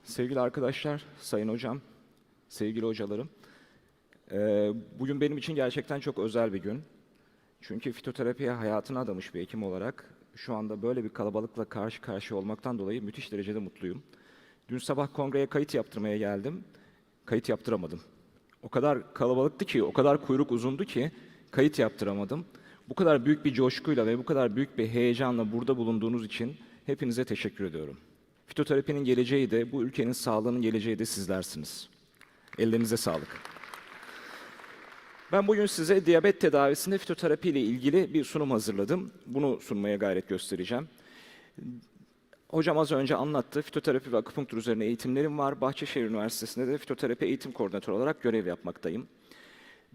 Sevgili arkadaşlar, sayın hocam, sevgili hocalarım. Bugün benim için gerçekten çok özel bir gün. Çünkü fitoterapiye hayatını adamış bir hekim olarak şu anda böyle bir kalabalıkla karşı karşıya olmaktan dolayı müthiş derecede mutluyum. Dün sabah kongreye kayıt yaptırmaya geldim, kayıt yaptıramadım. O kadar kalabalıktı ki, o kadar kuyruk uzundu ki kayıt yaptıramadım. Bu kadar büyük bir coşkuyla ve bu kadar büyük bir heyecanla burada bulunduğunuz için hepinize teşekkür ediyorum. Fitoterapinin geleceği de, bu ülkenin sağlığının geleceği de sizlersiniz. Ellerinize sağlık. Ben bugün size diyabet tedavisinde fitoterapi ile ilgili bir sunum hazırladım. Bunu sunmaya gayret göstereceğim. Hocam az önce anlattı. Fitoterapi ve akupunktur üzerine eğitimlerim var. Bahçeşehir Üniversitesi'nde de fitoterapi eğitim koordinatörü olarak görev yapmaktayım.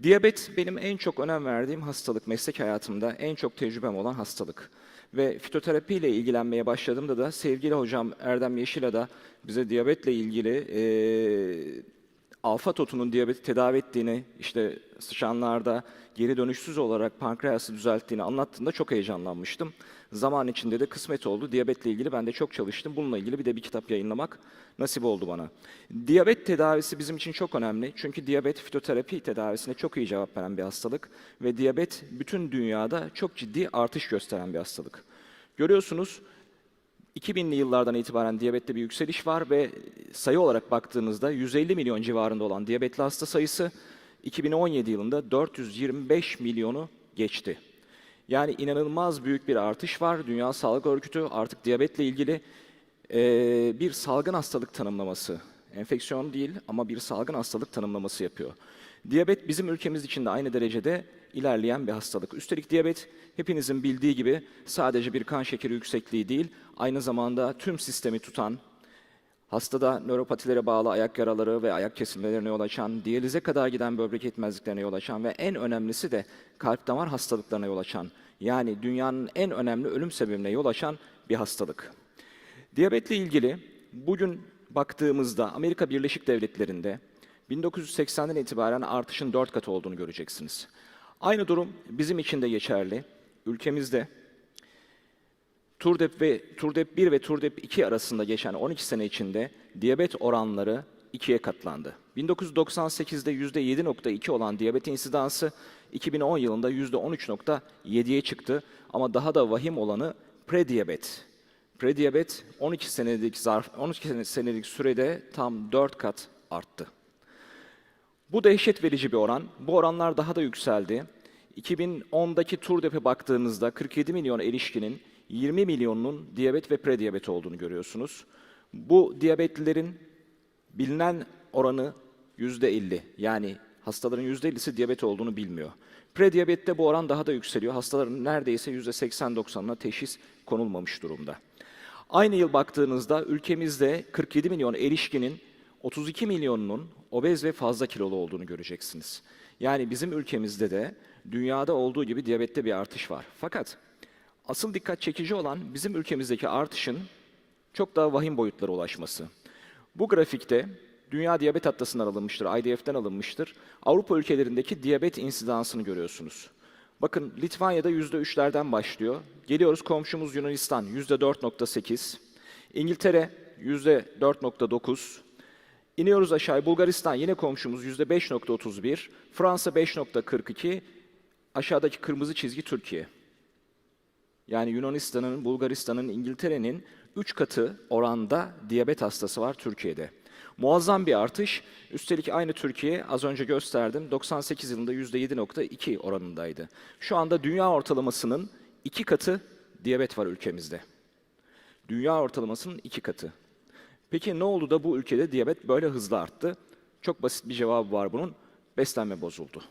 Diyabet benim en çok önem verdiğim hastalık, meslek hayatımda en çok tecrübem olan hastalık. Ve fitoterapi ile ilgilenmeye başladığımda da sevgili hocam Erdem Yeşil'a da bize diyabetle ilgili alfa totunun diyabeti tedavi ettiğini, işte sıçanlarda geri dönüşsüz olarak pankreası düzelttiğini anlattığında çok heyecanlanmıştım. Zaman içinde de kısmet oldu. Diyabetle ilgili ben de çok çalıştım. Bununla ilgili bir de bir kitap yayınlamak nasip oldu bana. Diyabet tedavisi bizim için çok önemli. Çünkü diyabet fitoterapi tedavisine çok iyi cevap veren bir hastalık. Ve diyabet bütün dünyada çok ciddi artış gösteren bir hastalık. Görüyorsunuz 2000'li yıllardan itibaren diyabette bir yükseliş var ve sayı olarak baktığınızda 150 milyon civarında olan diyabetli hasta sayısı 2017 yılında 425 milyonu geçti. Yani inanılmaz büyük bir artış var. Dünya Sağlık Örgütü artık diyabetle ilgili bir salgın hastalık tanımlaması, enfeksiyon değil ama bir salgın hastalık tanımlaması yapıyor. Diyabet bizim ülkemiz için de aynı derecede ilerleyen bir hastalık. Üstelik diyabet hepinizin bildiği gibi sadece bir kan şekeri yüksekliği değil, aynı zamanda tüm sistemi tutan, hastada nöropatilere bağlı ayak yaraları ve ayak kesilmelerine yol açan, diyalize kadar giden böbrek yetmezliklerine yol açan ve en önemlisi de kalp damar hastalıklarına yol açan, yani dünyanın en önemli ölüm sebebine yol açan bir hastalık. Diyabetle ilgili bugün baktığımızda Amerika Birleşik Devletleri'nde 1980'den itibaren artışın 4 katı olduğunu göreceksiniz. Aynı durum bizim için de geçerli. Ülkemizde TURDEP 1 ve TURDEP 2 arasında geçen 12 sene içinde diyabet oranları 2'ye katlandı. 1998'de %7.2 olan diyabet insidansı 2010 yılında %13.7'ye çıktı. Ama daha da vahim olanı prediyabet. Prediyabet 12 senelik sürede tam 4 kat arttı. Bu dehşet verici bir oran. Bu oranlar daha da yükseldi. 2010'daki TURDEP'e baktığınızda 47 milyon erişkinin 20 milyonunun diyabet ve prediyabet olduğunu görüyorsunuz. Bu diyabetlilerin bilinen oranı %50. Yani hastaların %50'si diyabet olduğunu bilmiyor. Prediyabette bu oran daha da yükseliyor. Hastaların neredeyse %80-90'ına teşhis konulmamış durumda. Aynı yıl baktığınızda ülkemizde 47 milyon erişkinin 32 milyonunun obez ve fazla kilolu olduğunu göreceksiniz. Yani bizim ülkemizde de dünyada olduğu gibi diyabette bir artış var. Fakat asıl dikkat çekici olan bizim ülkemizdeki artışın çok daha vahim boyutlara ulaşması. Bu grafikte Dünya Diyabet Atlası'ndan alınmıştır, IDF'den alınmıştır. Avrupa ülkelerindeki diyabet insidansını görüyorsunuz. Bakın Litvanya'da %3'lerden başlıyor. Geliyoruz komşumuz Yunanistan %4.8, İngiltere %4.9, İniyoruz aşağı Bulgaristan yine komşumuz %5.31, Fransa 5.42, aşağıdaki kırmızı çizgi Türkiye. Yani Yunanistan'ın, Bulgaristan'ın, İngiltere'nin 3 katı oranda diyabet hastası var Türkiye'de. Muazzam bir artış. Üstelik aynı Türkiye az önce gösterdim 98 yılında %7.2 oranındaydı. Şu anda dünya ortalamasının 2 katı diyabet var ülkemizde. Dünya ortalamasının 2 katı. Peki ne oldu da bu ülkede diyabet böyle hızlı arttı? Çok basit bir cevabı var bunun. Beslenme bozuldu.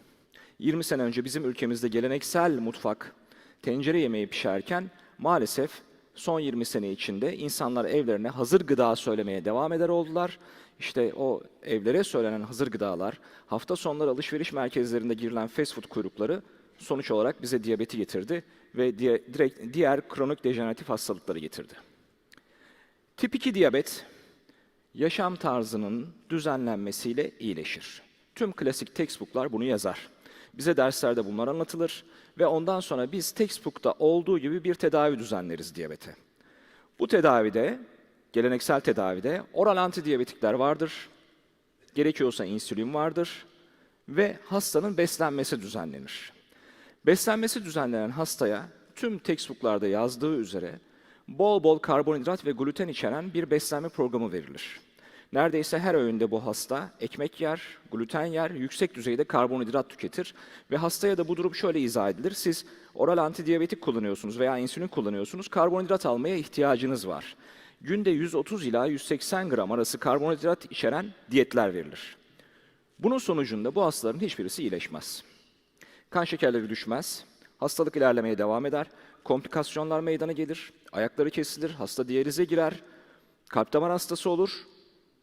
20 sene önce bizim ülkemizde geleneksel mutfak tencere yemeği pişerken maalesef son 20 sene içinde insanlar evlerine hazır gıda söylemeye devam eder oldular. İşte o evlere söylenen hazır gıdalar, hafta sonları alışveriş merkezlerinde girilen fast food kuyrukları sonuç olarak bize diyabeti getirdi ve diğer kronik dejeneratif hastalıkları getirdi. Tip 2 diyabet, yaşam tarzının düzenlenmesiyle iyileşir. Tüm klasik textbook'lar bunu yazar. Bize derslerde bunlar anlatılır ve ondan sonra biz textbook'ta olduğu gibi bir tedavi düzenleriz diyabete. Bu tedavide Geleneksel tedavide oral antidiyabetikler vardır, gerekiyorsa insülin vardır ve hastanın beslenmesi düzenlenir. Beslenmesi düzenlenen hastaya tüm textbooklarda yazdığı üzere bol bol karbonhidrat ve gluten içeren bir beslenme programı verilir. Neredeyse her öğünde bu hasta ekmek yer, gluten yer, yüksek düzeyde karbonhidrat tüketir ve hastaya da bu durum şöyle izah edilir. Siz oral antidiyabetik kullanıyorsunuz veya insülin kullanıyorsunuz, karbonhidrat almaya ihtiyacınız var. Günde 130 ila 180 gram arası karbonhidrat içeren diyetler verilir. Bunun sonucunda bu hastaların hiçbirisi iyileşmez. Kan şekerleri düşmez, hastalık ilerlemeye devam eder, komplikasyonlar meydana gelir, ayakları kesilir, hasta diyalize girer, kalp damar hastası olur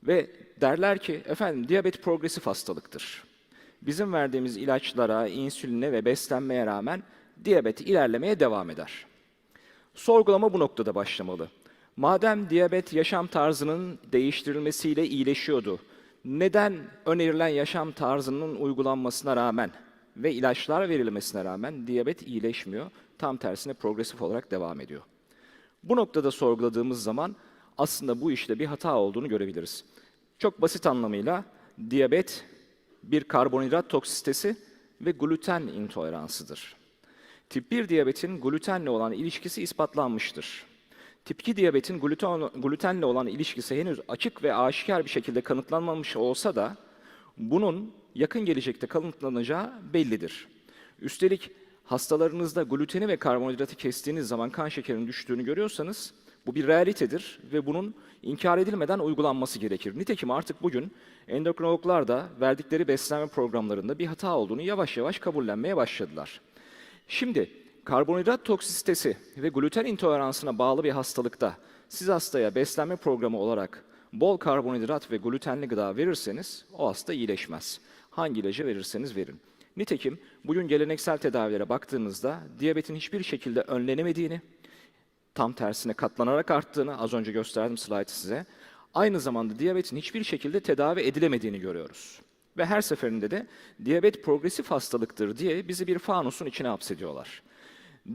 ve derler ki efendim diyabet progresif hastalıktır. Bizim verdiğimiz ilaçlara, insüline ve beslenmeye rağmen diyabet ilerlemeye devam eder. Sorgulama bu noktada başlamalı. Madem diyabet yaşam tarzının değiştirilmesiyle iyileşiyordu, neden önerilen yaşam tarzının uygulanmasına rağmen ve ilaçlar verilmesine rağmen diyabet iyileşmiyor, tam tersine progresif olarak devam ediyor? Bu noktada sorguladığımız zaman aslında bu işte bir hata olduğunu görebiliriz. Çok basit anlamıyla diyabet bir karbonhidrat toksisitesi ve gluten intoleransıdır. Tip 1 diyabetin glutenle olan ilişkisi ispatlanmıştır. Tip 2 diyabetin glutenle olan ilişkisi henüz açık ve aşikar bir şekilde kanıtlanmamış olsa da bunun yakın gelecekte kanıtlanacağı bellidir. Üstelik hastalarınızda gluteni ve karbonhidratı kestiğiniz zaman kan şekerinin düştüğünü görüyorsanız bu bir realitedir ve bunun inkar edilmeden uygulanması gerekir. Nitekim artık bugün endokrinologlar da verdikleri beslenme programlarında bir hata olduğunu yavaş yavaş kabullenmeye başladılar. Şimdi karbonhidrat toksisitesi ve gluten intoleransına bağlı bir hastalıkta siz hastaya beslenme programı olarak bol karbonhidrat ve glutenli gıda verirseniz o hasta iyileşmez. Hangi ilacı verirseniz verin. Nitekim bugün geleneksel tedavilere baktığınızda diyabetin hiçbir şekilde önlenemediğini, tam tersine katlanarak arttığını, az önce gösterdim slaytı size, aynı zamanda diyabetin hiçbir şekilde tedavi edilemediğini görüyoruz. Ve her seferinde de diyabet progresif hastalıktır diye bizi bir fanusun içine hapsediyorlar.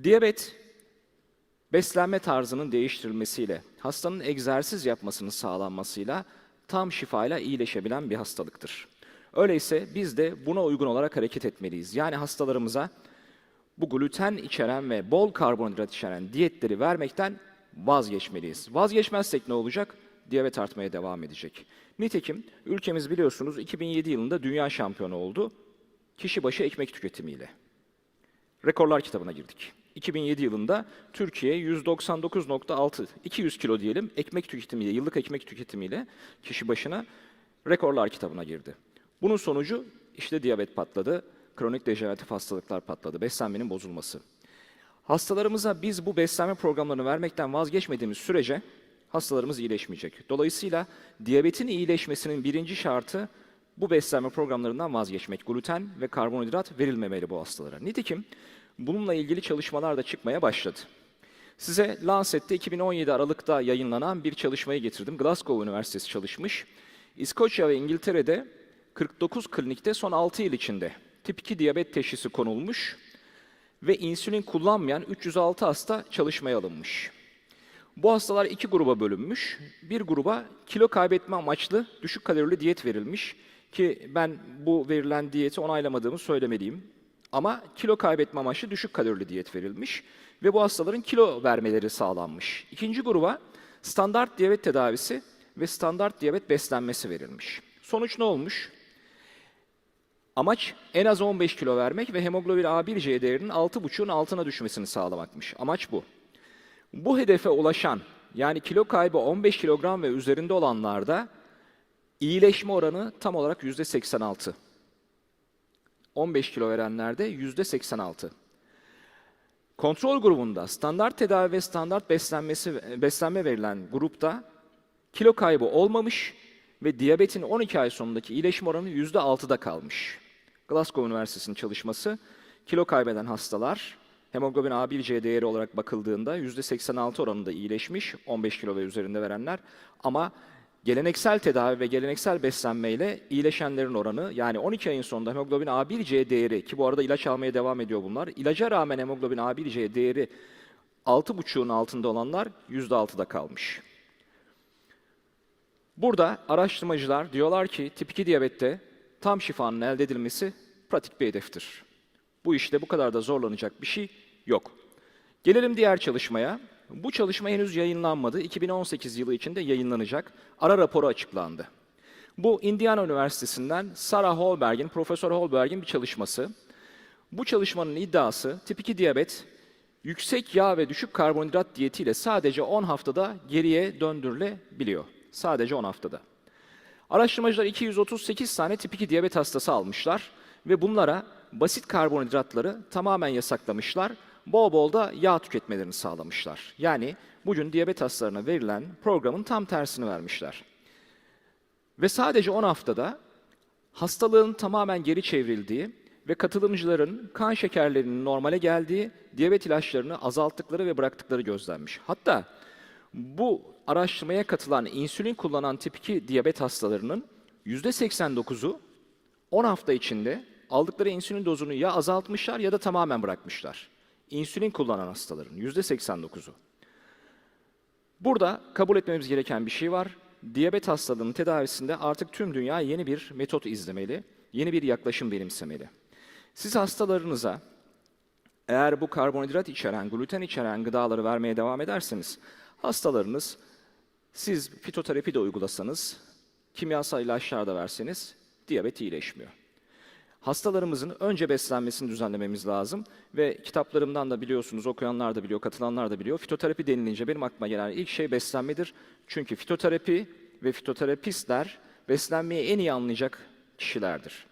Diyabet, beslenme tarzının değiştirilmesiyle, hastanın egzersiz yapmasının sağlanmasıyla tam şifayla iyileşebilen bir hastalıktır. Öyleyse biz de buna uygun olarak hareket etmeliyiz. Yani hastalarımıza bu gluten içeren ve bol karbonhidrat içeren diyetleri vermekten vazgeçmeliyiz. Vazgeçmezsek ne olacak? Diyabet artmaya devam edecek. Nitekim ülkemiz biliyorsunuz 2007 yılında dünya şampiyonu oldu. Kişi başı ekmek tüketimiyle. Rekorlar kitabına girdik. 2007 yılında Türkiye 199,6, 200 kilo diyelim ekmek tüketimiyle, yıllık ekmek tüketimiyle kişi başına rekorlar kitabına girdi. Bunun sonucu işte diyabet patladı, kronik dejeneratif hastalıklar patladı, beslenmenin bozulması. Hastalarımıza biz bu beslenme programlarını vermekten vazgeçmediğimiz sürece hastalarımız iyileşmeyecek. Dolayısıyla diyabetin iyileşmesinin birinci şartı bu beslenme programlarından vazgeçmek. Gluten ve karbonhidrat verilmemeli bu hastalara. Nitekim bununla ilgili çalışmalar da çıkmaya başladı. Size Lancet'te 2017 Aralık'ta yayınlanan bir çalışmayı getirdim. Glasgow Üniversitesi çalışmış. İskoçya ve İngiltere'de 49 klinikte son 6 yıl içinde tip 2 diyabet teşhisi konulmuş ve insülin kullanmayan 306 hasta çalışmaya alınmış. Bu hastalar iki gruba bölünmüş. Bir gruba kilo kaybetme amaçlı düşük kalorili diyet verilmiş ki ben bu verilen diyeti onaylamadığımı söylemeliyim. Ama kilo kaybetme amaçlı düşük kalorili diyet verilmiş ve bu hastaların kilo vermeleri sağlanmış. İkinci gruba standart diyabet tedavisi ve standart diyabet beslenmesi verilmiş. Sonuç ne olmuş? Amaç en az 15 kilo vermek ve hemoglobin A1C değerinin 6,5'un altına düşmesini sağlamakmış. Amaç bu. Bu hedefe ulaşan, yani kilo kaybı 15 kilogram ve üzerinde olanlarda iyileşme oranı tam olarak %86. 15 kilo verenlerde %86. Kontrol grubunda standart tedavi ve standart beslenme verilen grupta kilo kaybı olmamış ve diyabetin 12 ay sonundaki iyileşme oranı %6'da kalmış. Glasgow Üniversitesi'nin çalışması, kilo kaybeden hastalar hemoglobin A1C değeri olarak bakıldığında %86 oranında iyileşmiş, 15 kilo ve üzerinde verenler. Ama geleneksel tedavi ve geleneksel beslenmeyle iyileşenlerin oranı, yani 12 ayın sonunda hemoglobin A1C değeri, ki bu arada ilaç almaya devam ediyor bunlar, ilaca rağmen hemoglobin A1C değeri 6,5'un altında olanlar %6'da kalmış. Burada araştırmacılar diyorlar ki tip 2 diyabette tam şifanın elde edilmesi pratik bir hedeftir. Bu işte bu kadar da zorlanacak bir şey yok. Gelelim diğer çalışmaya. Bu çalışma henüz yayınlanmadı. 2018 yılı içinde yayınlanacak. Ara raporu açıklandı. Bu Indiana Üniversitesi'nden Sarah Holberg'in, Profesör Holberg'in bir çalışması. Bu çalışmanın iddiası tip 2 diyabet yüksek yağ ve düşük karbonhidrat diyetiyle sadece 10 haftada geriye döndürülebiliyor. Sadece 10 haftada. Araştırmacılar 238 tane tip 2 diyabet hastası almışlar ve bunlara basit karbonhidratları tamamen yasaklamışlar. Bol bol da yağ tüketmelerini sağlamışlar. Yani bugün diyabet hastalarına verilen programın tam tersini vermişler. Ve sadece 10 haftada hastalığın tamamen geri çevrildiği ve katılımcıların kan şekerlerinin normale geldiği, diyabet ilaçlarını azalttıkları ve bıraktıkları gözlenmiş. Hatta bu araştırmaya katılan insülin kullanan tip 2 diyabet hastalarının %89'u 10 hafta içinde aldıkları insülin dozunu ya azaltmışlar ya da tamamen bırakmışlar. İnsülin kullanan hastaların %89'u. Burada kabul etmemiz gereken bir şey var. Diyabet hastalığının tedavisinde artık tüm dünya yeni bir metot izlemeli, yeni bir yaklaşım benimsemeli. Siz hastalarınıza eğer bu karbonhidrat içeren, gluten içeren gıdaları vermeye devam ederseniz, hastalarınız siz fitoterapi de uygulasanız, kimyasal ilaçlar da verseniz diyabet iyileşmiyor. Hastalarımızın önce beslenmesini düzenlememiz lazım ve kitaplarımdan da biliyorsunuz, okuyanlar da biliyor, katılanlar da biliyor. Fitoterapi denilince benim aklıma gelen ilk şey beslenmedir. Çünkü fitoterapi ve fitoterapistler beslenmeyi en iyi anlayacak kişilerdir.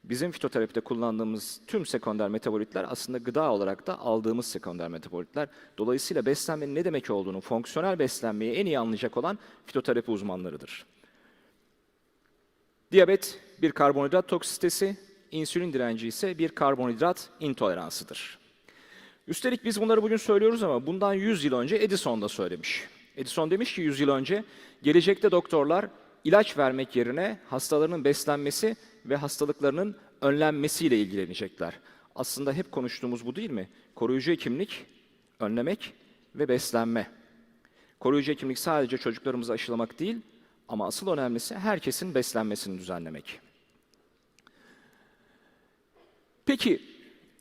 Bizim fitoterapide kullandığımız tüm sekonder metabolitler aslında gıda olarak da aldığımız sekonder metabolitler. Dolayısıyla beslenmenin ne demek olduğunu, fonksiyonel beslenmeyi en iyi anlayacak olan fitoterapi uzmanlarıdır. Diyabet bir karbonhidrat toksisitesi, insülin direnci ise bir karbonhidrat intoleransıdır. Üstelik biz bunları bugün söylüyoruz ama bundan 100 yıl önce Edison da söylemiş. Edison demiş ki 100 yıl önce gelecekte doktorlar ilaç vermek yerine hastalarının beslenmesi ve hastalıklarının önlenmesiyle ilgilenecekler. Aslında hep konuştuğumuz bu değil mi? Koruyucu hekimlik, önlemek ve beslenme. Koruyucu hekimlik sadece çocuklarımızı aşılamak değil ama asıl önemlisi herkesin beslenmesini düzenlemek. Peki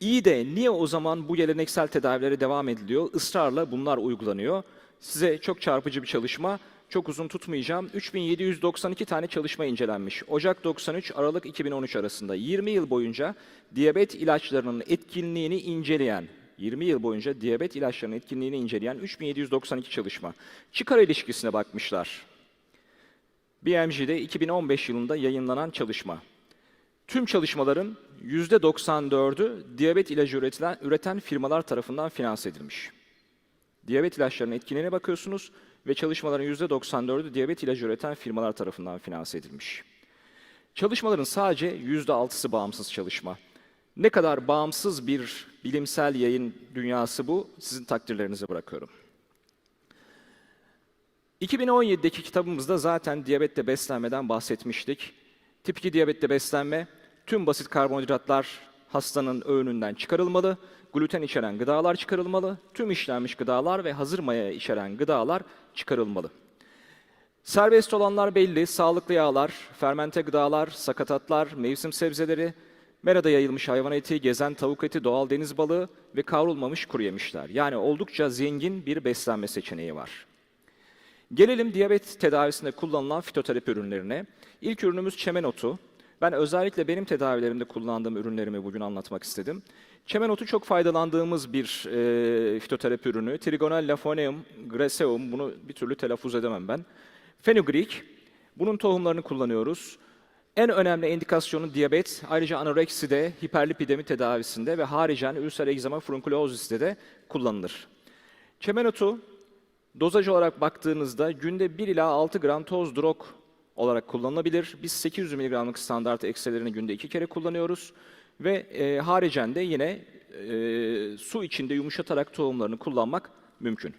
iyi de niye o zaman bu geleneksel tedavilere devam ediliyor? Israrla bunlar uygulanıyor. Size çok çarpıcı bir çalışma, çok uzun tutmayacağım. 3792 tane çalışma incelenmiş. Ocak 93, Aralık 2013 arasında 20 yıl boyunca diyabet ilaçlarının etkinliğini inceleyen, 20 yıl boyunca diyabet ilaçlarının etkinliğini inceleyen 3792 çalışma. Çıkar ilişkisine bakmışlar. BMJ'de 2015 yılında yayınlanan çalışma. Tüm çalışmaların %94'ü diyabet ilacı üreten firmalar tarafından finanse edilmiş. Diyabet ilaçlarının etkinliğine bakıyorsunuz ve çalışmaların %94'ü diyabet ilacı üreten firmalar tarafından finanse edilmiş. Çalışmaların sadece %6'sı bağımsız çalışma. Ne kadar bağımsız bir bilimsel yayın dünyası bu, sizin takdirlerinize bırakıyorum. 2017'deki kitabımızda zaten diyabette beslenmeden bahsetmiştik. Tip 2 diyabette beslenme, tüm basit karbonhidratlar hastanın öğününden çıkarılmalı, gluten içeren gıdalar çıkarılmalı, tüm işlenmiş gıdalar ve hazır maya içeren gıdalar çıkarılmalı. Serbest olanlar belli, sağlıklı yağlar, fermente gıdalar, sakatatlar, mevsim sebzeleri, merada yayılmış hayvan eti, gezen tavuk eti, doğal deniz balığı ve kavrulmamış kuru yemişler. Yani oldukça zengin bir beslenme seçeneği var. Gelelim diyabet tedavisinde kullanılan fitoterapi ürünlerine. İlk ürünümüz çemen otu. Ben özellikle benim tedavilerimde kullandığım ürünlerimi bugün anlatmak istedim. Çemen otu çok faydalandığımız bir fitoterapi ürünü. Trigonella phoneum graseum, bunu bir türlü telaffuz edemem ben. Fenugreek, bunun tohumlarını kullanıyoruz. En önemli indikasyonu diyabet, ayrıca anorekside, hiperlipidemi tedavisinde ve haricen ülser egzama furunkulozisinde de kullanılır. Çemen otu, dozaj olarak baktığınızda günde 1 ila 6 gram toz drog olarak kullanılabilir. Biz 800 mg'lık standart ekselerini günde 2 kere kullanıyoruz. Ve haricen de yine su içinde yumuşatarak tohumlarını kullanmak mümkün.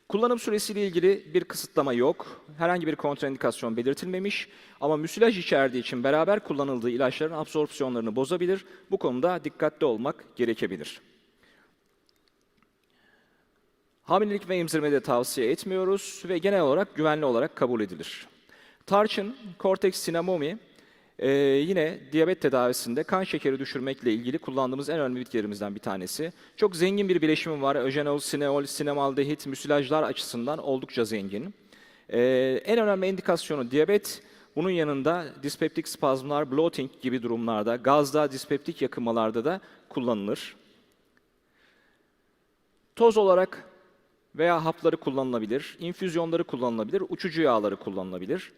Kullanım süresiyle ilgili bir kısıtlama yok. Herhangi bir kontraindikasyon belirtilmemiş. Ama müsilaj içerdiği için beraber kullanıldığı ilaçların absorpsiyonlarını bozabilir. Bu konuda dikkatli olmak gerekebilir. Hamilelik ve emzirmede tavsiye etmiyoruz ve genel olarak güvenli olarak kabul edilir. Tarçın, Cortex cinnamomi, yine diyabet tedavisinde kan şekeri düşürmekle ilgili kullandığımız en önemli bitkilerimizden bir tanesi. Çok zengin bir bileşimi var. Öjenol, sineol, sinemaldehit, müsilajlar açısından oldukça zengin. En önemli indikasyonu diyabet. Bunun yanında dispeptik spazmlar, bloating gibi durumlarda, gazda, dispeptik yakınmalarda da kullanılır. Toz olarak veya hapları kullanılabilir, infüzyonları kullanılabilir, uçucu yağları kullanılabilir.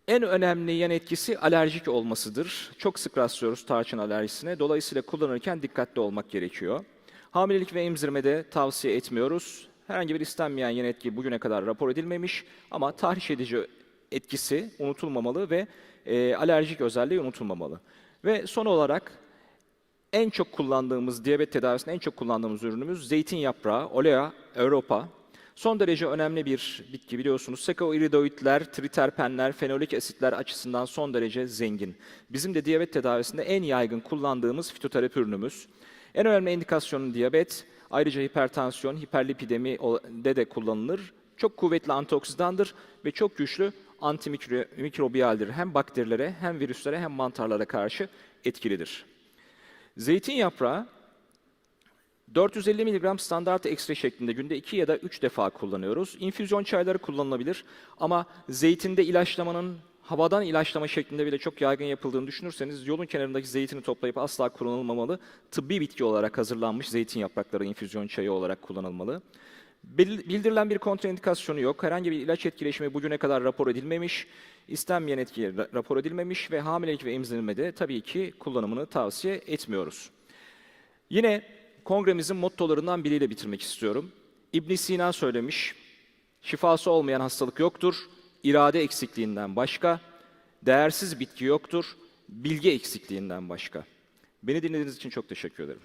En önemli yan etkisi alerjik olmasıdır. Çok sık rastlıyoruz tarçın alerjisine. Dolayısıyla kullanırken dikkatli olmak gerekiyor. Hamilelik ve emzirmede tavsiye etmiyoruz. Herhangi bir istenmeyen yan etki bugüne kadar rapor edilmemiş ama tahriş edici etkisi unutulmamalı ve alerjik özelliği unutulmamalı. Ve son olarak en çok kullandığımız, diyabet tedavisinde en çok kullandığımız ürünümüz zeytin yaprağı, Olea Europa. Son derece önemli bir bitki biliyorsunuz. Sekaoiridoidler, triterpenler, fenolik asitler açısından son derece zengin. Bizim de diyabet tedavisinde en yaygın kullandığımız fitoterapi ürünümüz. En önemli indikasyonu diyabet, ayrıca hipertansiyon, hiperlipidemi de kullanılır. Çok kuvvetli antioksidandır ve çok güçlü antimikrobiyaldir. Hem bakterilere, hem virüslere, hem mantarlara karşı etkilidir. Zeytin yaprağı 450 mg standart ekstra şeklinde günde 2 ya da 3 defa kullanıyoruz. İnfüzyon çayları kullanılabilir ama zeytinde ilaçlamanın havadan ilaçlama şeklinde bile çok yaygın yapıldığını düşünürseniz yolun kenarındaki zeytini toplayıp asla kullanılmamalı. Tıbbi bitki olarak hazırlanmış zeytin yaprakları infüzyon çayı olarak kullanılmalı. Bildirilen bir kontraindikasyonu yok. Herhangi bir ilaç etkileşimi bugüne kadar rapor edilmemiş, istenmeyen etki rapor edilmemiş ve hamilelik ve emzirmede tabii ki kullanımını tavsiye etmiyoruz. Yine kongremizin mottolarından biriyle bitirmek istiyorum. İbn Sina söylemiş, şifası olmayan hastalık yoktur, irade eksikliğinden başka, değersiz bitki yoktur, bilgi eksikliğinden başka. Beni dinlediğiniz için çok teşekkür ederim.